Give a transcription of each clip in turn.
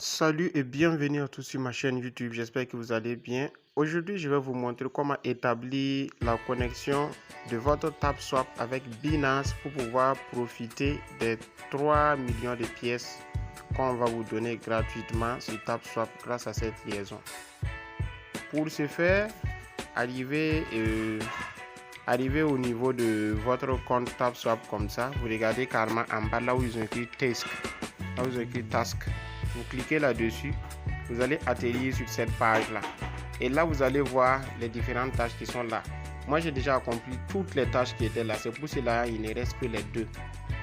Salut et bienvenue à tous sur ma chaîne YouTube, j'espère que vous allez bien. Aujourd'hui, je vais vous montrer comment établir la connexion de votre TapSwap avec Binance pour pouvoir profiter des 3 millions de pièces qu'on va vous donner gratuitement sur TapSwap grâce à cette liaison. Pour ce faire, arrivez au niveau de votre compte TapSwap comme ça. Vous regardez carrément en bas là où ils ont écrit Task. Là où ils ont écrit Task. Vous cliquez là-dessus, vous allez atterrir sur cette page-là. Et là, vous allez voir les différentes tâches qui sont là. Moi, j'ai déjà accompli toutes les tâches qui étaient là. C'est pour cela qu'il ne reste que les deux.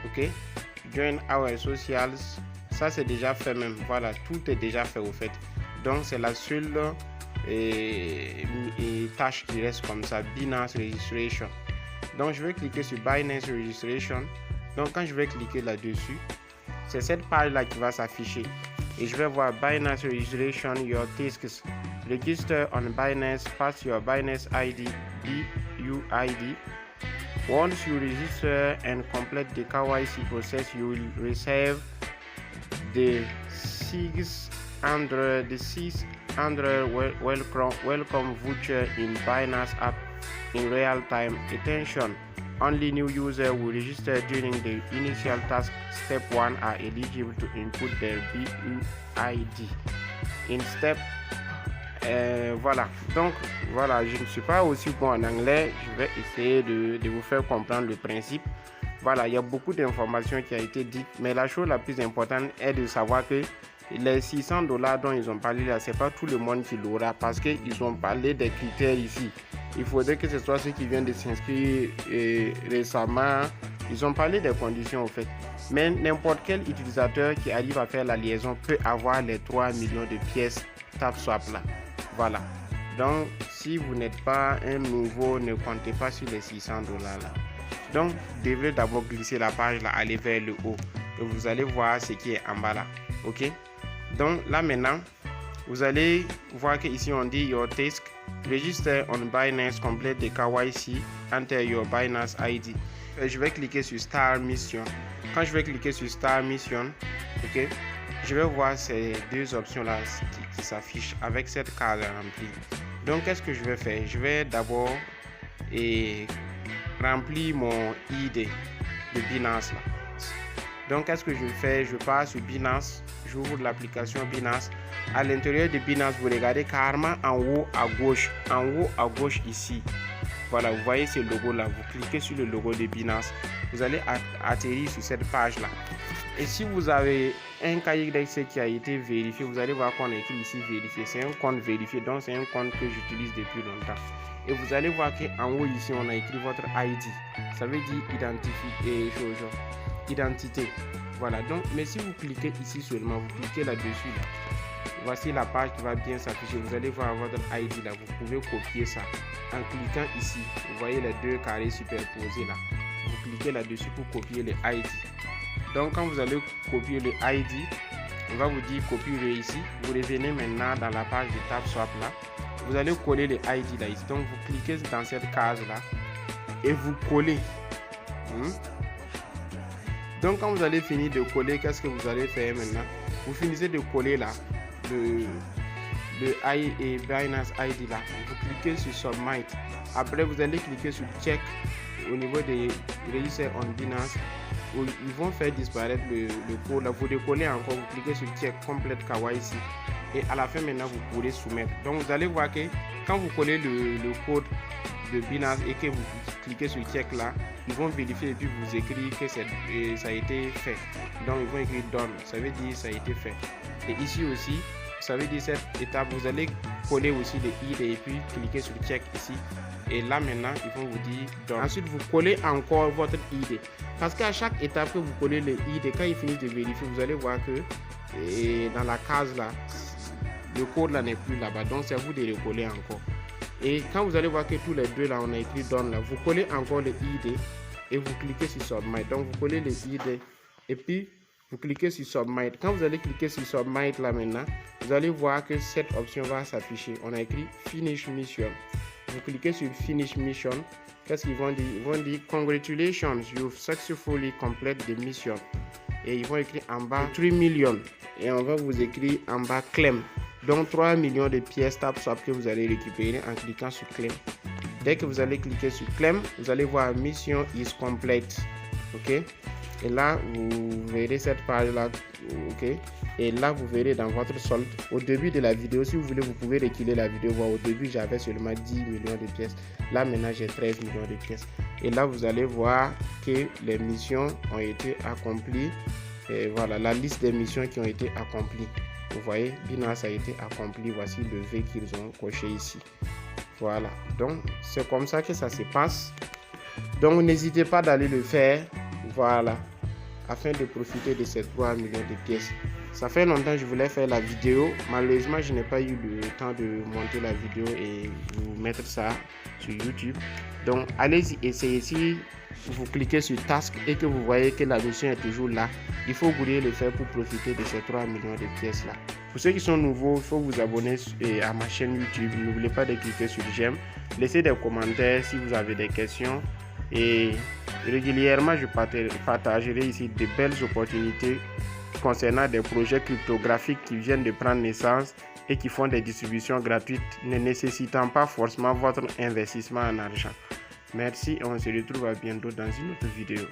OK? Join our socials. Ça, c'est déjà fait même. Voilà, tout est déjà fait au fait. Donc, c'est la seule tâche qui reste comme ça. Binance Registration. Donc, je vais cliquer sur Binance Registration. Donc, quand je vais cliquer là-dessus, c'est cette page-là qui va s'afficher. Et je vais voir Binance Registration, your tasks. Register on Binance, pass your Binance ID, BUID. Once you register and complete the KYC process, you will receive the 600 welcome voucher in Binance app in real time. Attention! Only new users who register during the initial task step 1 are eligible to input their BUID. In step, voilà. Donc, voilà, je ne suis pas aussi bon en anglais. Je vais essayer de vous faire comprendre le principe. Voilà, il y a beaucoup d'informations qui ont été dites, mais la chose la plus importante est de savoir que les $600 dont ils ont parlé là, c'est pas tout le monde qui l'aura parce qu'ils ont parlé des critères ici. Il faudrait que ce soit ceux qui viennent de s'inscrire récemment. Ils ont parlé des conditions au fait. Mais n'importe quel utilisateur qui arrive à faire la liaison peut avoir les 3 millions de pièces TapSwap là. Voilà. Donc, si vous n'êtes pas un nouveau, ne comptez pas sur les $600 là. Donc, vous devrez d'abord glisser la page là, aller vers le haut. Et vous allez voir ce qui est en bas là. OK? Donc, là maintenant, vous allez voir qu'ici on dit your task. Register on Binance, complete the KYC, enter your Binance ID. Je vais cliquer sur Start Mission. Quand je vais cliquer sur Start Mission, ok, je vais voir ces deux options là qui s'affichent avec cette case remplie. Donc qu'est-ce que je vais faire? Je vais d'abord remplir mon ID de Binance là. Donc qu'est-ce que je fais? Je pars sur Binance, j'ouvre l'application Binance. À l'intérieur de Binance, vous regardez carrément en haut à gauche ici. Voilà, vous voyez ce logo là. Vous cliquez sur le logo de Binance. Vous allez atterrir sur cette page là. Et si vous avez un KYC qui a été vérifié, vous allez voir qu'on a écrit ici vérifié. C'est un compte vérifié, donc c'est un compte que j'utilise depuis longtemps. Et vous allez voir qu'en haut ici, on a écrit votre ID. Ça veut dire identité. Voilà, donc, mais si vous cliquez ici seulement, vous cliquez là-dessus là. Voici la page qui va bien s'afficher. Vous allez voir votre ID là. Vous pouvez copier ça en cliquant ici. Vous voyez les deux carrés superposés là. Vous cliquez là-dessus pour copier le ID. Donc quand vous allez copier le ID, on va vous dire copier ici. Vous revenez maintenant dans la page de TapSwap là. Vous allez coller le ID là ici. Donc vous cliquez dans cette case là et vous collez. Donc quand vous allez finir de coller, qu'est-ce que vous allez faire maintenant? Vous finissez de coller là le Binance ID là. Vous cliquez sur Submit. Après vous allez cliquer sur Check au niveau de Register on Binance. Ils vont faire disparaître le code là. Vous décollez encore, vous cliquez sur Check Complete KYC. Et à la fin maintenant vous pourrez soumettre. Donc vous allez voir que quand vous collez le code de Binance et que vous cliquez sur Check là, ils vont vérifier et puis vous écrire que ça a été fait. Donc ils vont écrire Done, ça veut dire ça a été fait. Et ici aussi, ça veut dire cette étape, vous allez coller aussi le ID et puis cliquer sur Check ici. Et là maintenant, ils vont vous dire Done. Ensuite, vous collez encore votre ID. Parce qu'à chaque étape que vous collez le ID, quand ils finissent de vérifier, vous allez voir que dans la case là, le code là n'est plus là-bas. Donc c'est à vous de le coller encore. Et quand vous allez voir que tous les deux là, on a écrit Done là, vous collez encore le ID et vous cliquez sur Submit. Donc vous collez le ID et puis vous cliquez sur Submit. Quand vous allez cliquer sur Submit là maintenant, vous allez voir que cette option va s'afficher. On a écrit Finish Mission. Vous cliquez sur Finish Mission. Qu'est-ce qu'ils vont dire? Ils vont dire Congratulations, you've successfully completed the mission. Et ils vont écrire en bas 3 millions. et on va vous écrire en bas claim. Donc 3 millions de pièces tap swap que vous allez récupérer en cliquant sur claim. Dès que vous allez cliquer sur claim, vous allez voir mission is complete. Ok, et là vous verrez cette page là. Ok, et là vous verrez dans votre solde au début de la vidéo, si vous voulez vous pouvez reculer la vidéo, voir au début j'avais seulement 10 millions de pièces, là maintenant j'ai 13 millions de pièces, et là vous allez voir que les missions ont été accomplies. Et voilà la liste des missions qui ont été accomplies. Vous voyez, Binance a été accompli, voici le V qu'ils ont coché ici. Voilà, donc c'est comme ça que ça se passe. Donc n'hésitez pas d'aller le faire, voilà, afin de profiter de ces 3 millions de pièces. Ça fait longtemps que je voulais faire la vidéo, malheureusement je n'ai pas eu le temps de monter la vidéo et vous mettre ça sur YouTube. Donc allez-y, essayez. Si vous cliquez sur task et que vous voyez que la mission est toujours là, il faut vouloir le faire pour profiter de ces 3 millions de pièces là. Pour ceux qui sont nouveaux, il faut vous abonner à ma chaîne YouTube. N'oubliez pas de cliquer sur j'aime, laissez des commentaires si vous avez des questions, et régulièrement je partagerai ici de belles opportunités concernant des projets cryptographiques qui viennent de prendre naissance et qui font des distributions gratuites ne nécessitant pas forcément votre investissement en argent. Merci et on se retrouve à bientôt dans une autre vidéo.